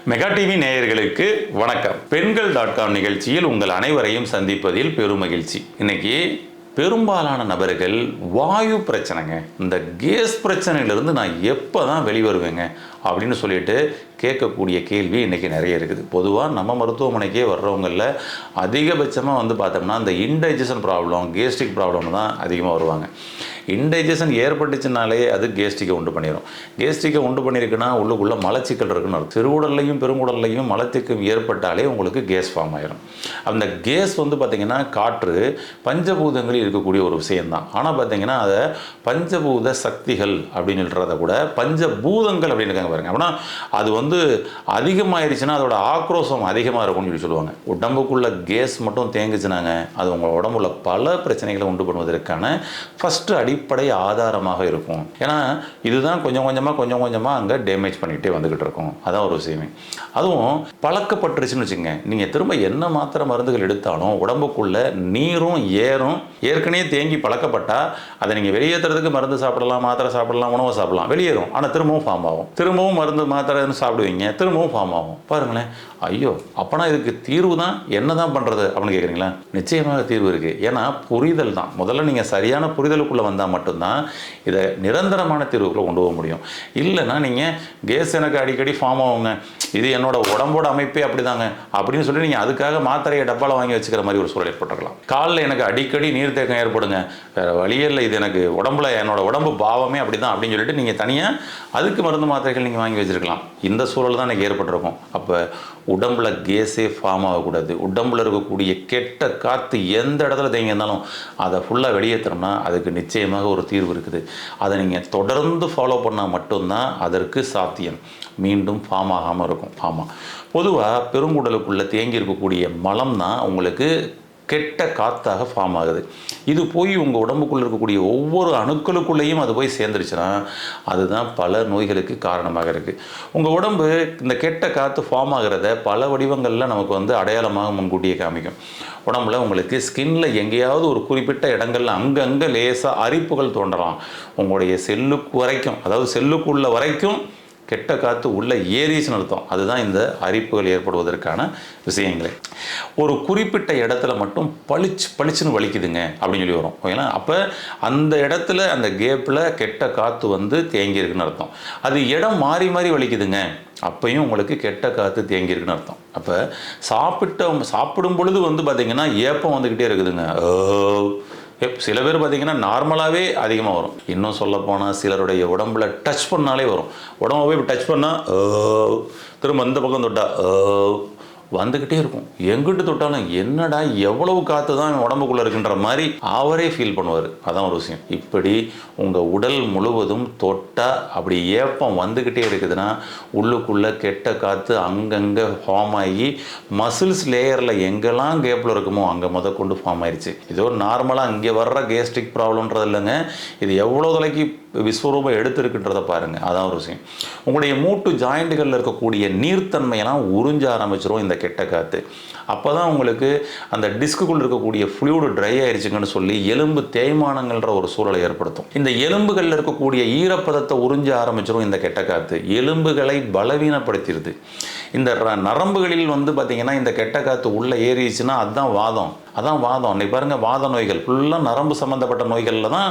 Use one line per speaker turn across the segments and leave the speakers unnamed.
Mega TV நேயர்களுக்கு வணக்கம். பெண்கள்.com நிகழ்ச்சியில் உங்கள் அனைவரையும் சந்திப்பதில் பெரும் மகிழ்ச்சி. இன்னைக்கு பெரும்பாலான நபர்கள் வாயு பிரச்சனைங்க, இந்த கேஸ் பிரச்சனையிலிருந்து நான் எப்போ தான் வெளிவருவேங்க அப்படின்னு சொல்லிட்டு கேட்கக்கூடிய கேள்வி இன்றைக்கி நிறைய இருக்குது. பொதுவாக நம்ம மருத்துவமனைக்கே வர்றவங்களில் அதிகபட்சமாக பார்த்தோம்னா இந்த இன்டைஜஷன் ப்ராப்ளம், கேஸ்ட்ரிக் ப்ராப்ளம் தான் அதிகமாக வருவாங்க. இன்டைஜஷன் ஏற்பட்டுச்சுனாலே அது கேஸ்ட்ரிக்கை உண்டு பண்ணிடும். கேஸ்ட்ரிக்கை உண்டு பண்ணியிருக்குன்னா உள்ளுக்குள்ளே மலச்சிக்கல் இருக்குன்னு அர்த்தம். சிறுகுடல்லையும் பெருங்குடல்லையும் மலச்சிக்கல் ஏற்பட்டாலே உங்களுக்கு கேஸ் ஃபார்ம் ஆயிரும். அந்த கேஸ் பார்த்திங்கன்னா காற்று பஞ்சபூதங்களில் இருக்கக்கூடிய ஒரு விஷயம்தான். ஆனால் பார்த்திங்கன்னா அதை பஞ்சபூத சக்திகள் அப்படின்னு சொல்கிறத கூட பஞ்சபூதங்கள் அப்படின்னு இருக்காங்க பாருங்க. அப்படின்னா அது அதிகமாகிடுச்சுன்னா அதோட ஆக்ரோஷம் அதிகமாக இருக்கும்னு சொல்லி சொல்லுவாங்க. உடம்புக்குள்ள கேஸ் மட்டும் தேங்குச்சுனாங்க அது உங்கள் உடம்புல பல பிரச்சனைகளை உண்டு பண்ணுவதற்கான ஃபஸ்ட்டு அடிப்படை ஆதாரமாக இருக்கும். ஏன்னா இதுதான் கொஞ்சம் கொஞ்சமாக அங்கே டேமேஜ் பண்ணிகிட்டே வந்துக்கிட்டு இருக்கும். அதான் ஒரு விஷயமே. அதுவும் பழக்கப்பட்டுருச்சுன்னு வச்சுங்க, நீங்கள் திரும்ப என்ன மாத்திரை மருந்துகள் எடுத்தாலும் உடம்புக்குள்ள நீரும் ஏறும் ஏற்கனவே தேங்கி பழக்கப்பட்டால் அதை நீங்கள் வெளியேற்றுறதுக்கு மருந்து சாப்பிடலாம், மாத்திரை சாப்பிடலாம், உணவை சாப்பிடலாம், வெளியேறும். ஆனால் திரும்பவும் ஃபார்ம் ஆகும். திரும்பவும் மருந்து மாத்திரை சாப்பிடுவீங்க, திரும்பவும் ஃபார்ம் ஆகும். பாருங்களேன், ஐயோ அப்போனா இதுக்கு தீர்வு தான் என்ன தான் பண்ணுறது அப்படின்னு கேட்குறீங்களா? நிச்சயமாக தீர்வு இருக்குது. ஏன்னா புரிதல் தான். முதல்ல நீங்கள் சரியான புரிதலுக்குள்ளே வந்தால் மட்டும்தான் இதை நிரந்தரமான தீர்வுக்குள்ளே கொண்டு போக முடியும். இல்லைன்னா நீங்கள் கேஸ் எனக்கு அடிக்கடி ஃபார்ம் ஆகுங்க, இது என்னோட உடம்போட அமைப்பே அப்படிதாங்க அப்படின்னு சொல்லி நீங்கள் அதுக்காக மாத்திரையை டப்பாவில் வாங்கி வச்சுக்கிற மாதிரி ஒரு சூழல் ஏற்பட்டுருக்கலாம். காலில் எனக்கு அடிக்கடி நீர்த்தேக்கம் ஏற்படுங்க, வேறு வழியே இல்லை, இது எனக்கு உடம்புல என்னோட உடம்பு பாவமே அப்படி தான் அப்படின்னு சொல்லிட்டு நீங்கள் தனியாக அதுக்கு மருந்து மாத்திரைகள் நீங்கள் வாங்கி வச்சுருக்கலாம். இந்த சூழல் தான் எனக்கு ஏற்பட்டிருக்கும். அப்போ உடம்புல கேஸே ஃபார்ம் ஆகக்கூடாது. உடம்புல இருக்கக்கூடிய கெட்ட காற்று எந்த இடத்துல தேங்கி இருந்தாலும் அதை ஃபுல்லாக வெளியேற்றணும்னா அதுக்கு நிச்சயமாக ஒரு தீர்வு இருக்குது. அதை நீங்கள் தொடர்ந்து ஃபாலோ பண்ணால் மட்டும்தான் அதற்கு சாத்தியம். மீண்டும் ஃபார்ம் ஆகாமல் இருக்கும். ஆமாம், பொதுவாக பெருங்குடலுக்குள்ளே தேங்கி இருக்கக்கூடிய மலம் தான் உங்களுக்கு கெட்ட காற்றாக ஃபார்ம் ஆகுது. இது போய் உங்கள் உடம்புக்குள்ளே இருக்கக்கூடிய ஒவ்வொரு அணுக்களுக்குள்ளேயும் அது போய் சேர்ந்துருச்சுன்னா அதுதான் பல நோய்களுக்கு காரணமாக இருக்குது. உங்கள் உடம்பு இந்த கெட்ட காற்று ஃபார்ம் ஆகிறத பல வடிவங்களில் நமக்கு அடையாளமாக முன்கூட்டியே காமிக்கும். உடம்புல உங்களுக்கு ஸ்கின்ல எங்கேயாவது ஒரு குறிப்பிட்ட இடங்கள்ல அங்கங்கே லேசாக அரிப்புகள் தோன்றலாம். உங்களுடைய செல்லுக்கு வரைக்கும், அதாவது செல்லுக்குள்ள வரைக்கும் கெட்ட காற்று உள்ள ஏரிச்சுன்னு அர்த்தம். அதுதான் இந்த அரிப்புகள் ஏற்படுவதற்கான விஷயங்களே. ஒரு குறிப்பிட்ட இடத்துல மட்டும் பளிச்சுன்னு வலிக்குதுங்க அப்படின்னு சொல்லி வரும். ஓகேங்களா? அப்போ அந்த இடத்துல அந்த கேப்பில் கெட்ட காற்று தேங்கி இருக்குன்னு அர்த்தம். அது இடம் மாறி மாறி வலிக்குதுங்க, அப்பையும் உங்களுக்கு கெட்ட காற்று தேங்கி இருக்குன்னு அர்த்தம். அப்போ சாப்பிடும் பொழுது பார்த்திங்கன்னா ஏப்பம் வந்துக்கிட்டே இருக்குதுங்க. சில பேர் பார்த்திங்கன்னா நார்மலாகவே அதிகமாக வரும். இன்னும் சொல்லப்போனால் சிலருடைய உடம்புல டச் பண்ணாலே வரும். உடம்பை போய் டச் பண்ணால் திரும்ப அந்த பக்கம் தொட்டால் வந்துக்கிட்டே இருக்கும். எங்கிட்டு தொட்டாலும் என்னடா எவ்வளவு காற்று தான் உடம்புக்குள்ளே இருக்குன்ற மாதிரி அவரே ஃபீல் பண்ணுவார். அதான் ஒரு விஷயம். இப்படி உங்கள் உடல் முழுவதும் தொட்டால் அப்படி ஏப்பம் வந்துக்கிட்டே இருக்குதுன்னா உள்ளுக்குள்ளே கெட்ட காற்று அங்கங்கே ஃபார்ம் ஆகி மசில்ஸ் லேயரில் எங்கெல்லாம் கேப்பில் இருக்குமோ அங்கே முதற்கொண்டு ஃபார்ம் ஆயிடுச்சு. இதோ நார்மலாக இங்கே வர்ற கேஸ்ட்ரிக் ப்ராப்ளம்ன்றது இல்லைங்க, இது எவ்வளோ தொலைக்கு விஸ்வரூபம் எடுத்துருக்குன்றதை பாருங்கள். அதான் ஒரு விஷயம். உங்களுடைய மூட்டு ஜாயிண்ட்டுகளில் இருக்கக்கூடிய நீர்த்தன்மையெல்லாம் உறிஞ்ச ஆரம்பிச்சிடும் இந்த கெட்ட காற்று. அப்போ தான் உங்களுக்கு அந்த டிஸ்குக்குள் இருக்கக்கூடிய ஃப்ளூயிடு ட்ரை ஆயிடுச்சுங்கன்னு சொல்லி எலும்பு தேய்மானங்கள்ன்ற ஒரு சூழலை ஏற்படுத்தும். இந்த எலும்புகளில் இருக்கக்கூடிய ஈரப்பதத்தை உறிஞ்ச ஆரம்பிச்சிடும் இந்த கெட்ட காற்று. எலும்புகளை பலவீனப்படுத்திடுது. இந்த நரம்புகளில் பார்த்திங்கன்னா இந்த கெட்ட காற்று உள்ளே ஏறிச்சுன்னா அதுதான் வாதம். அன்றைக்கி பாருங்கள், வாத நோய்கள் ஃபுல்லாக நரம்பு சம்மந்தப்பட்ட நோய்களில் தான்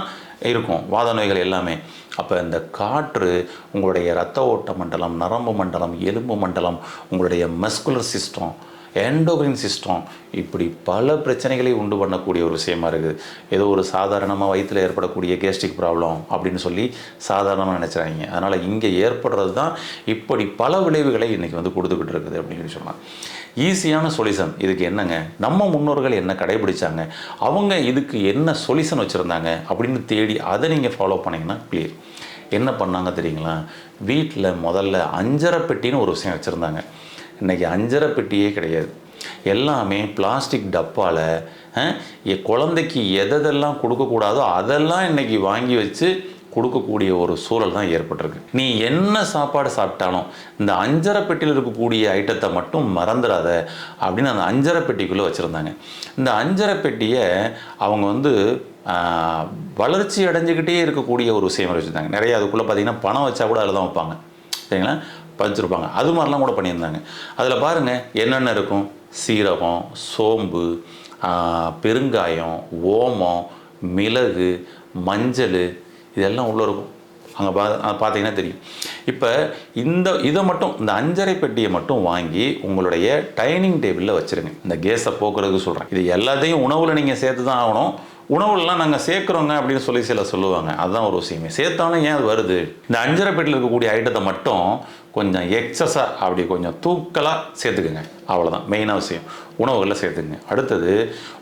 இருக்கும், வாத நோய்கள் எல்லாமே. அப்போ இந்த காற்று உங்களுடைய இரத்த ஓட்ட மண்டலம், நரம்பு மண்டலம், எலும்பு மண்டலம், உங்களுடைய மஸ்குலர் சிஸ்டம், எண்டோக்ரைன் சிஸ்டம், இப்படி பல பிரச்சனைகளை உண்டு பண்ணக்கூடிய ஒரு விஷயமா இருக்குது. ஏதோ ஒரு சாதாரணமாக வயிற்றில் ஏற்படக்கூடிய கேஸ்ட்ரிக் ப்ராப்ளம் அப்படின்னு சொல்லி சாதாரணமாக நினச்சிறாங்க. அதனால் இங்கே ஏற்படுறது தான் இப்படி பல விளைவுகளை இன்றைக்கி கொடுத்துக்கிட்டு இருக்குது அப்படின்னு சொன்னாங்க. ஈஸியான சொல்யூஷன் இதுக்கு என்னங்க? நம்ம முன்னோர்கள் என்ன கடைபிடிச்சாங்க, அவங்க இதுக்கு என்ன சொல்யூஷன் வச்சுருந்தாங்க அப்படின்னு தேடி அதை நீங்கள் ஃபாலோ பண்ணிங்கன்னா கிளியர். என்ன பண்ணாங்க தெரியுங்களா? வீட்டில் முதல்ல அஞ்சரை பெட்டின்னு ஒரு விஷயம் வச்சுருந்தாங்க. இன்றைக்கி அஞ்சரை பெட்டியே கிடையாது. எல்லாமே பிளாஸ்டிக் டப்பாவில் குழந்தைக்கு எதெல்லாம் கொடுக்கக்கூடாதோ அதெல்லாம் இன்றைக்கி வாங்கி வச்சு கொடுக்கக்கூடிய ஒரு சூழல் தான் ஏற்பட்டிருக்கு. நீ என்ன சாப்பாடு சாப்பிட்டாலும் இந்த அஞ்சரை பெட்டியில் இருக்கக்கூடிய ஐட்டத்தை மட்டும் மறந்துடாத அப்படின்னு அந்த அஞ்சரை பெட்டிக்குள்ளே வச்சுருந்தாங்க. இந்த அஞ்சரை பெட்டியை அவங்க வளர்ச்சி அடைஞ்சிக்கிட்டே இருக்கக்கூடிய ஒரு விஷயம் வச்சுருந்தாங்க. நிறைய அதுக்குள்ளே பார்த்திங்கன்னா பணம் வச்சா கூட அதில் தான் வைப்பாங்க. சரிங்களா? பதிச்சிருப்பாங்க. அது மாதிரிலாம் கூட பண்ணியிருந்தாங்க. அதில் பாருங்கள் என்னென்ன இருக்கும். சீரகம், சோம்பு, பெருங்காயம், ஓமம், மிளகு, மஞ்சள், இதெல்லாம் உள்ளே இருக்கும். அங்கே பார்த்தீங்கன்னா தெரியும். இப்போ இதை மட்டும், இந்த 5.5 பெட்டியை மட்டும் வாங்கி உங்களுடைய டைனிங் டேபிளில் வச்சுருங்க. இந்த கேஸை போக்குறதுக்கு சொல்கிறேன். இது எல்லாத்தையும் உணவில் நீங்கள் சேர்த்து தான் ஆகணும். உணவுலாம் நாங்கள் சேர்க்குறோங்க அப்படின்னு சொல்லி சொல்லுவாங்க. அதுதான் ஒரு விஷயமே. சேர்த்தாலும் ஏன் அது வருது? இந்த 5.5 பெட்டியில் இருக்கக்கூடிய ஐட்டத்தை மட்டும் கொஞ்சம் எக்ஸஸாக அப்படி கொஞ்சம் தூக்கலாக சேர்த்துக்குங்க. அவ்வளோதான் மெயினாக விஷயம். உணவுகளில் சேர்த்துக்குங்க. அடுத்தது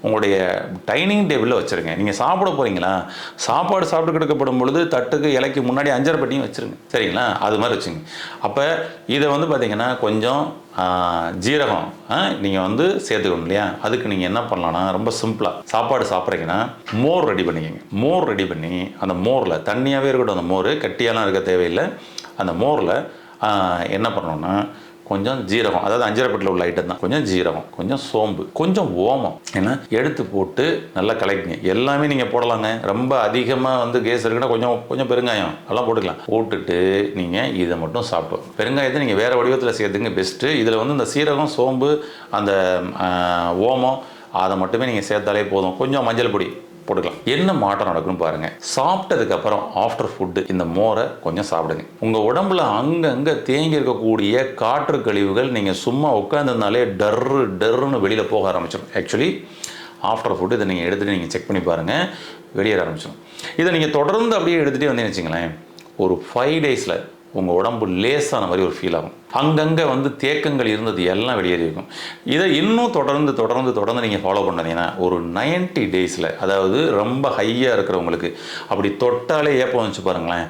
உங்களுடைய டைனிங் டேபிளில் வச்சுருங்க. நீங்கள் சாப்பிட போகிறீங்களா, சாப்பாடு சாப்பிட்டு கிடக்கப்படும் பொழுது தட்டுக்கு இலைக்கு முன்னாடி 5.5 பெட்டியும் வச்சுருங்க. சரிங்களா? அது மாதிரி வச்சுங்க. அப்போ இதை பார்த்தீங்கன்னா கொஞ்சம் ஜீரகம் நீங்கள் சேர்த்துக்கணும் இல்லையா? அதுக்கு நீங்கள் என்ன பண்ணலான்னா, ரொம்ப சிம்பிளாக சாப்பாடு சாப்பிட்றீங்கன்னா மோர் ரெடி பண்ணிக்கோங்க. மோர் ரெடி பண்ணி அந்த மோரில் தண்ணியாகவே இருக்கட்டும். அந்த மோர் கட்டியாலாம் இருக்க தேவையில்லை. அந்த மோரில் என்ன பண்ணணும்னா கொஞ்சம் ஜீரகம், அதாவது 5.5 பெட்டியில் உள்ள ஐட்டம் தான். கொஞ்சம் ஜீரகம், கொஞ்சம் சோம்பு, கொஞ்சம் ஓமம் ஏன்னா எடுத்து போட்டு நல்லா கலக்குங்க. எல்லாமே நீங்கள் போடலாங்க. ரொம்ப அதிகமாக கேஸ் இருக்குன்னா கொஞ்சம் பெருங்காயம் எல்லாம் போட்டுக்கலாம். போட்டுட்டு நீங்கள் இதை மட்டும் சாப்பிடும். பெருங்காயத்தை நீங்கள் வேறு வடிவத்தில் சேர்த்துங்க பெஸ்ட்டு. இதில் இந்த சீரகம், சோம்பு, அந்த ஓமம் அதை மட்டுமே நீங்கள் சேர்த்தாலே போதும். கொஞ்சம் மஞ்சள் பொடி போட்டுக்கலாம். என்ன மாற்றம் நடக்குன்னு பாருங்கள். சாப்பிட்டதுக்கப்புறம் ஆஃப்டர் ஃபுட்டு இந்த மோரை கொஞ்சம் சாப்பிடுங்க. உங்கள் உடம்புல அங்கங்கே தேங்கி இருக்கக்கூடிய காற்று கழிவுகள் நீங்கள் சும்மா உட்காந்துருந்தாலே டர்ருன்னு வெளியில் போக ஆரம்பிச்சிடும். ஆக்சுவலி ஆஃப்டர் ஃபுட்டு இதை நீங்கள் எடுத்துகிட்டு நீங்கள் செக் பண்ணி பாருங்கள், வெளியேற ஆரம்பிச்சிடும். இதை நீங்கள் தொடர்ந்து அப்படியே எடுத்துகிட்டே வந்தீங்கன்னு வச்சுங்களேன், ஒரு 5 டேஸில் உங்கள் உடம்பு லேசான மாதிரி ஒரு ஃபீல் ஆகும். அங்கங்கே தேக்கங்கள் இருந்தது எல்லாம் வெளியேறி இருக்கும். இதை இன்னும் தொடர்ந்து நீங்கள் ஃபாலோ பண்ணீங்கன்னா ஒரு 90 டேஸில், அதாவது ரொம்ப ஹையாக இருக்கிறவங்களுக்கு அப்படி தொட்டாலே ஏப்பம் வந்துச்சு பாருங்களேன்.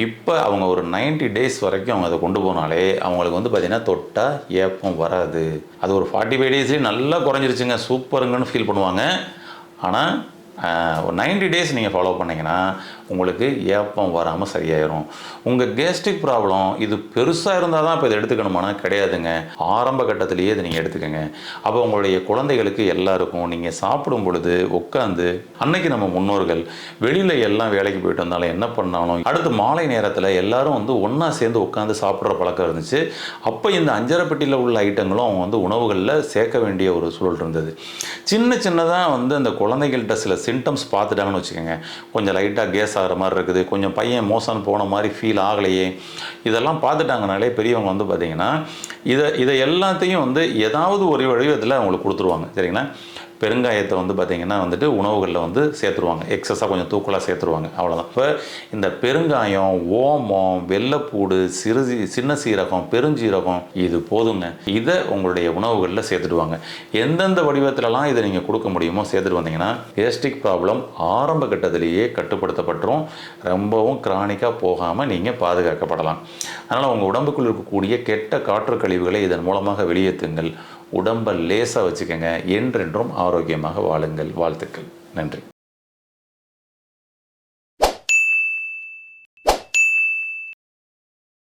இப்போ அவங்க ஒரு 90 டேஸ் வரைக்கும் அவங்க அதை கொண்டு போனாலே அவங்களுக்கு பார்த்தீங்கன்னா தொட்டால் ஏப்பம் வராது. அது ஒரு 45 டேஸ்லேயே நல்லா குறைஞ்சிருச்சுங்க, சூப்பருங்கன்னு ஃபீல் பண்ணுவாங்க. ஆனால் ஒரு 90 டேஸ் நீங்கள் ஃபாலோ பண்ணிங்கன்னா உங்களுக்கு ஏப்பம் வராமல் சரியாயிடும். உங்கள் கேஸ்ட்ரிக் ப்ராப்ளம் இது பெருசாக இருந்தால் தான் இப்போ இதை எடுத்துக்கணுமானா கிடையாதுங்க. ஆரம்ப கட்டத்திலேயே இதை நீங்கள் எடுத்துக்கங்க. அப்போ உங்களுடைய குழந்தைகளுக்கு எல்லாருக்கும் நீங்கள் சாப்பிடும் பொழுது உட்காந்து, அன்னைக்கு நம்ம முன்னோர்கள் வெளியில் எல்லாம் வேலைக்கு போயிட்டு வந்தாலும் என்ன பண்ணாலும் அடுத்து மாலை நேரத்தில் எல்லாரும் ஒன்றா சேர்ந்து உட்காந்து சாப்பிட்ற பழக்கம் இருந்துச்சு. அப்போ இந்த 5.5 பெட்டியில் உள்ள ஐட்டங்களும் அவங்க உணவுகளில் சேர்க்க வேண்டிய ஒரு சூழல் இருந்தது. சின்னதாக அந்த குழந்தைகள்கிட்ட சில சிம்டம்ஸ் பார்த்துட்டாங்கன்னு வச்சுக்கோங்க, கொஞ்சம் லைட்டாக கேஸ் ஆகிற மாதிரி இருக்குது, கொஞ்சம் பையன் மோசம் போன மாதிரி ஃபீல் ஆகலையே, இதெல்லாம் பார்த்துட்டாங்கனாலே பெரியவங்க பார்த்தீங்கன்னா இதை எல்லாத்தையும் ஏதாவது ஒரு வடிவத்தில் அவங்களுக்கு கொடுத்துருவாங்க. சரிங்களா? பெருங்காயத்தை பார்த்தீங்கன்னா உணவுகளில் சேர்த்துருவாங்க. எக்ஸஸாக கொஞ்சம் தூக்கலாக சேர்த்துருவாங்க. அவ்வளோதான். இப்போ இந்த பெருங்காயம், ஓமம், வெள்ளைப்பூடு, சின்ன சீரகம், பெருஞ்சீரகம் இது போதுங்க. இதை உங்களுடைய உணவுகளில் சேர்த்துடுவாங்க. எந்தெந்த வடிவத்திலலாம் இதை நீங்கள் கொடுக்க முடியுமோ சேர்த்துட்டு வந்தீங்கன்னா கேஸ்ட்ரிக் ப்ராப்ளம் ஆரம்ப கட்டத்திலேயே கட்டுப்படுத்தப்பட்டுரும். ரொம்பவும் கிரானிக்காக போகாமல் நீங்கள் பாதுகாக்கப்படலாம். அதனால் உங்கள் உடம்புக்குள் இருக்கக்கூடிய கெட்ட காற்று கழிவுகளை இதன் மூலமாக வெளியேற்றுங்கள். உடம்பை லேசாக வச்சுக்கோங்க. என்றென்றும் ஆரோக்கியமாக வாழுங்கள். வாழ்த்துக்கள். நன்றி.